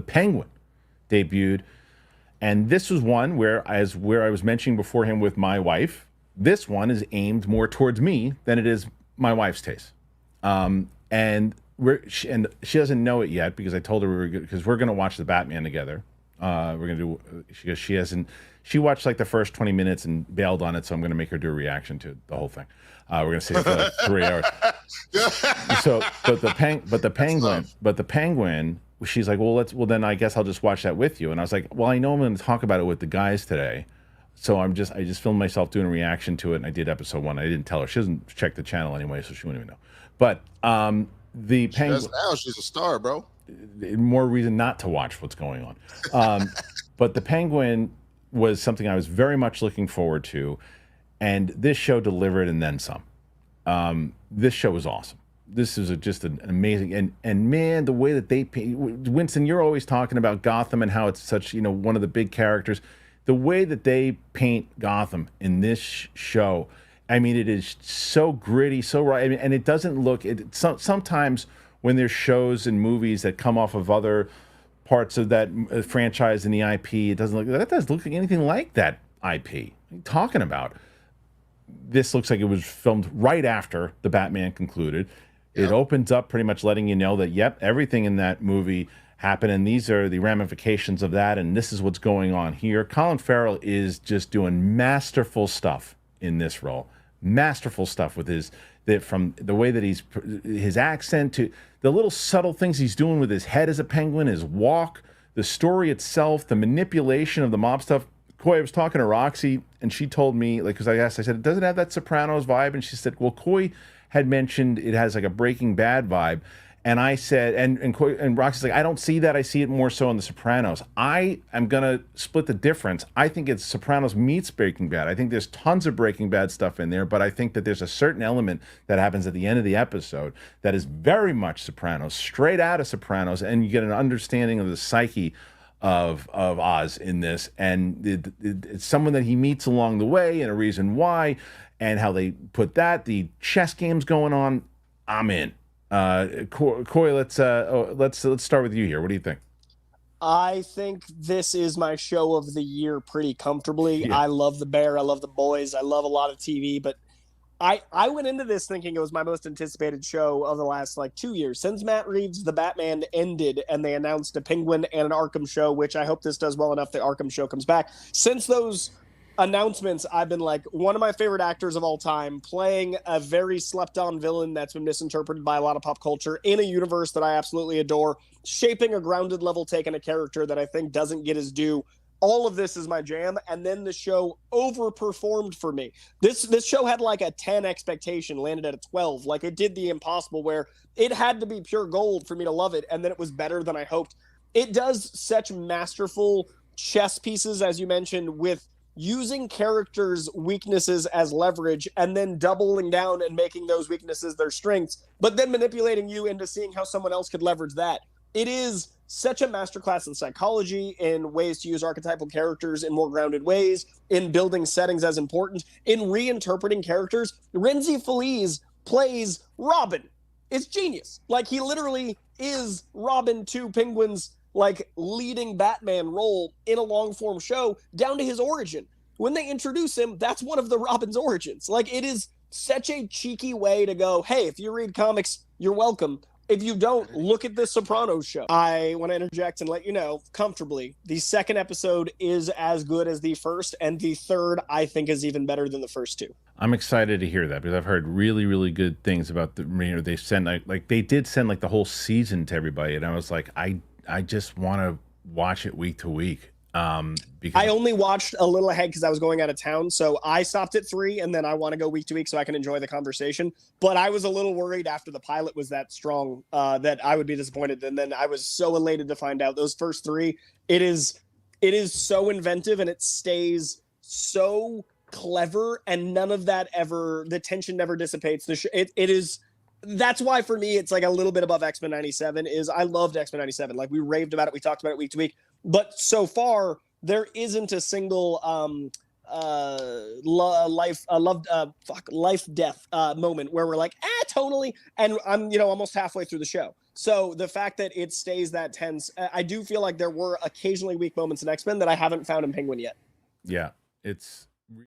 the Penguin debuted. And this was one where I was mentioning beforehand with my wife, this one is aimed more towards me than it is my wife's taste. And she doesn't know it yet because I told her because we're going to watch the Batman together. We're going to do, because she watched like the first 20 minutes and bailed on it. So I'm going to make her do a reaction to the whole thing. We're going to sit for like 3 hours. So, but the Penguin, she's like, well, then I guess I'll just watch that with you. And I was like, well, I know I'm going to talk about it with the guys today. So I just filmed myself doing a reaction to it, and I did episode 1. I didn't tell her. She doesn't check the channel anyway, so she wouldn't even know. But the Penguin, now she's a star, bro. More reason not to watch what's going on. But the Penguin was something I was very much looking forward to, and this show delivered and then some. This show was awesome. This is just an amazing, and man, the way that they paint, Winston, you're always talking about Gotham and how it's such, one of the big characters. The way that they paint Gotham in this show, I mean, it is so gritty, so right, and it doesn't look. Sometimes when there's shows and movies that come off of other parts of that franchise in the IP, it doesn't look like anything like that IP. What are you talking about? This looks like it was filmed right after the Batman concluded. Yep. It opens up pretty much letting you know that, yep, everything in that movie happened, and these are the ramifications of that, and this is what's going on here. Colin Farrell is just doing masterful stuff in this role. Masterful stuff with from the way that his accent to the little subtle things he's doing with his head as a penguin, his walk, the story itself, the manipulation of the mob stuff. Coy, I was talking to Roxy, and she told me, like, because I said, does it have that Sopranos vibe? And she said, well, Coy had mentioned it has like a Breaking Bad vibe. And I said, and Roxy's like, I don't see that. I see it more so in the Sopranos. I am going to split the difference. I think it's Sopranos meets Breaking Bad. I think there's tons of Breaking Bad stuff in there, but I think that there's a certain element that happens at the end of the episode that is very much Sopranos, straight out of Sopranos, and you get an understanding of the psyche of Oz in this, and it's someone that he meets along the way and a reason why, and how they put that, the chess games going on. I'm in. Coy, let's start with you here. What do you think? I think this is my show of the year pretty comfortably. Yeah. I love The Bear. I love The Boys. I love a lot of TV, but I went into this thinking it was my most anticipated show of the last 2 years. Since Matt Reeves' The Batman ended and they announced a Penguin and an Arkham show, which I hope this does well enough the Arkham show comes back. Since those announcements, I've been one of my favorite actors of all time playing a very slept on villain that's been misinterpreted by a lot of pop culture in a universe that I absolutely adore, shaping a grounded level take on a character that I think doesn't get his due. All of this is my jam, and then the show overperformed for me. This show had a 10 expectation, landed at a 12. It did the impossible where it had to be pure gold for me to love it, and then it was better than I hoped. It does such masterful chess pieces, as you mentioned, with using characters' weaknesses as leverage and then doubling down and making those weaknesses their strengths, but then manipulating you into seeing how someone else could leverage that. It is such a masterclass in psychology, in ways to use archetypal characters in more grounded ways, in building settings as important, in reinterpreting characters. Renzi Feliz plays Robin. It's genius. He literally is Robin to Penguin's leading Batman role in a long form show down to his origin. When they introduce him, that's one of the Robin's origins. It is such a cheeky way to go, hey, if you read comics, you're welcome. If you don't, look at the Sopranos show. I want to interject and let you know comfortably, the second episode is as good as the first, and the third, I think, is even better than the first two. I'm excited to hear that because I've heard really, really good things about they send they did send the whole season to everybody, and I was like, I just want to watch it week to week. Because I only watched a little ahead because I was going out of town, so I stopped at 3, and then I want to go week to week so I can enjoy the conversation. But I was a little worried after the pilot was that strong that I would be disappointed, and then I was so elated to find out those first 3. It is so inventive, and it stays so clever, and none of that the tension never dissipates. It is. That's why for me it's a little bit above X-Men 97. I loved X-Men 97. We raved about it, we talked about it week to week. But so far there isn't a single life death moment where we're totally, and I'm almost halfway through the show. So the fact that it stays that tense, I do feel like there were occasionally weak moments in X-Men that I haven't found in Penguin yet. Yeah, it's